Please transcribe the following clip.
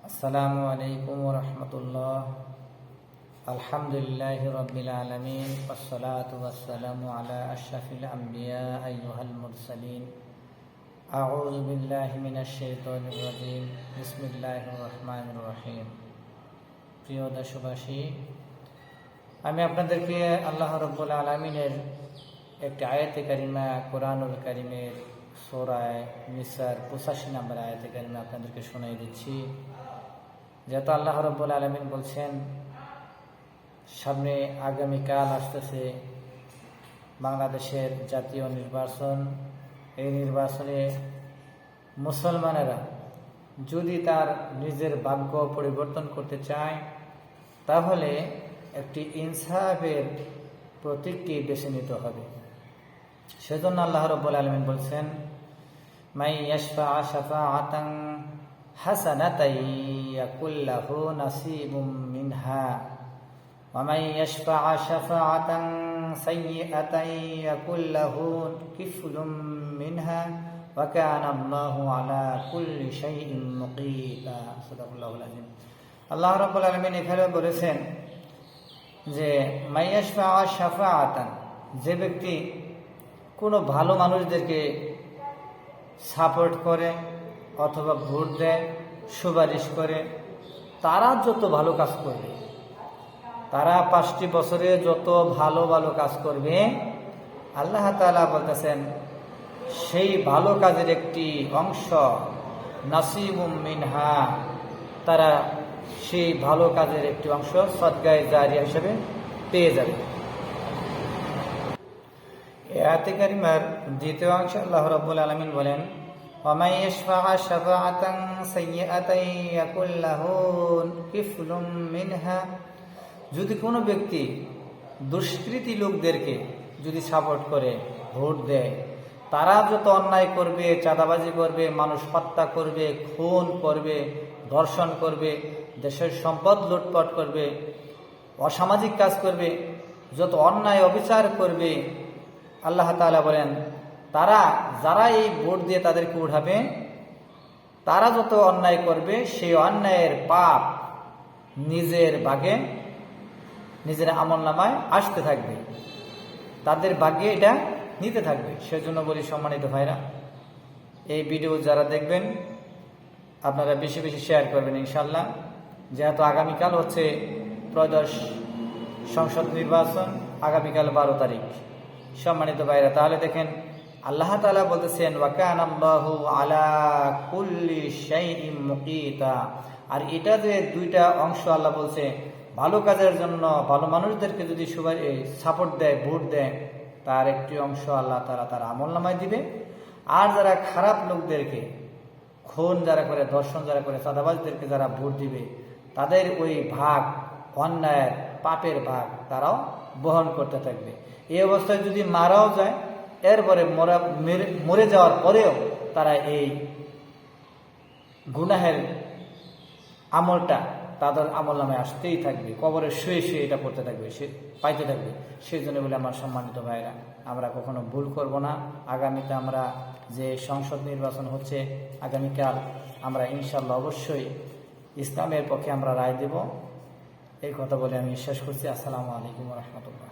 আসসালামু আলাইকুম ওয়া রাহমাতুল্লাহ। আলহামদুলিল্লাহি রাব্বিল আলামিন ওয়াসসালাতু ওয়াসসালামু আলা আশরাফিল আম্বিয়া আইয়ুহাল মুরসালিন। আউযু বিল্লাহি মিনাশ শাইতানির রাজীম। বিসমিল্লাহির রহমানির রহিম। প্রিয় দেশবাসী, আমি আপনাদেরকে আল্লাহ রাব্বুল আলামিনের একটি আয়াতে কারিমা কোরআনুল কারিমের সূরা নিসার 85 নম্বর আয়াতে কারিমা আপনাদেরকে শোনাই দিচ্ছি। যেহেতু আল্লাহ রাব্বুল আলামিন বলছেন, সামনে আগামীকাল আসতেছে বাংলাদেশের জাতীয় নির্বাচন। এই নির্বাচনে মুসলমানেরা যদি তার নিজের ভাগ্য পরিবর্তন করতে চায়, তাহলে একটি ইনসাফের প্রতীককে বেছে নিতে হবে। সেজন্য আল্লাহ রাব্বুল আলামিন বলছেন, মাই ইয়াশফা শাফাআতান হাসানাতাই ইয়াকুল লাহু নাসিবুম মিনহা ওয়া মাই ইয়াশফা শাফাআতান সাইয়্যাতান ইয়াকুল লাহু কিফলুম মিনহা ওয়া কানা আল্লাহু আলা কুল্লি শাইইন মুকিতা। সাদাকাল্লাহুল আযীম। আল্লাহ রাব্বুল আলামিন এখানে বলেছেন যে মাই ইয়াশফা শাফাআতান, যে ব্যক্তি কোনো ভালো মানুষদেরকে সাপোর্ট করে অথবা ভোট দেয়, সুপারিশ করে, তারা যত ভালো কাজ করবে, তারা 5টি বছরে যত ভালো ভালো কাজ করবে, আল্লাহ তাআলা বলতেছেন সেই ভালো কাজের একটি অংশ নাসিবুম মিনহা, তারা সেই ভালো কাজের একটি অংশ সদকায়ে জারিয়া হিসেবে পেয়ে যাবে। আয়াতে কারিমার দ্বিতীয় অংশে আল্লাহ রাব্বুল আলামিন বলেন, ওয়া মাই ইয়াশফা শাফাআতান সাইয়্যাতান ইয়াকুল লাহু কিফলুম মিনহা, যদি কোনো ব্যক্তি দুষ্কৃতী লোকদেরকে যদি সাপোর্ট করে, ভোট দেয়, তারা যত অন্যায় করবে, চাঁদাবাজি করবে, মানুষ হত্যা করবে, খুন করবে, ধর্ষণ করবে, দেশের সম্পদ লুটপাট করবে, অসামাজিক কাজ করবে, যত অন্যায় অবিচার করবে, আল্লাহ তাআলা বলেন তারা যারা এই ভোট দিয়ে তাদেরকে উঠাবে, তারা যত অন্যায় করবে, সেই অন্যায়ের পাপ নিজের ভাগে, নিজের আমলনামায় আসতে থাকবে, তাদের ভাগ্যে এটা নিতে থাকবে। সেজন্য বলি, সম্মানিত ভাইরা, এই ভিডিও যারা দেখবেন আপনারা বেশি বেশি শেয়ার করবেন ইনশাআল্লাহ। যেহেতু আগামীকাল হচ্ছে ত্রয়োদশ সংসদ নির্বাচন, আগামীকাল 12 তারিখ। সম্মানিত ভাইরা, তাহলে দেখেন আল্লাহ তাআলা বলতেছেন, ওয়া কানা আল্লাহু আলা কুল্লি শাইইন মুকিতা। আর এটা যে দুইটা অংশ আল্লাহ বলছে, ভালো কাজের জন্য ভালো মানুষদেরকে যদি সাপোর্ট দেয়, ভোট দেয়, তার একটি অংশ আল্লাহ তাআলা তার আমলনামায় দিবে। আর যারা খারাপ লোকদেরকে, খুন যারা করে, ধর্ষণ যারা করে, চাঁদাবাজদেরকে যারা ভোট দিবে, তাদের ওই ভাগ, অন্যায়ের পাপের ভাগ তারাও বহন করতে থাকবে। এই অবস্থায় যদি মারাও যায়, এরপরে মরে যাওয়ার পরেও তারা এই গুনাহের আমলটা তাদের আমল নামে আসতেই থাকবে, কবরে শুয়ে শুয়ে এটা পড়তে থাকবে, সে পাইতে থাকবে। সেই জন্য বলে আমার সম্মানিত ভাইরা, আমরা কখনো ভুল করব না। আগামীতে আমরা যে সংসদ নির্বাচন হচ্ছে আগামীকাল, আমরা ইনশাআল্লাহ অবশ্যই ইসলামের পক্ষে আমরা রায় দেব। এই কথা বলে আমি শেষ করছি। আসসালামু আলাইকুম ওয়া রাহমাতুল্লাহ।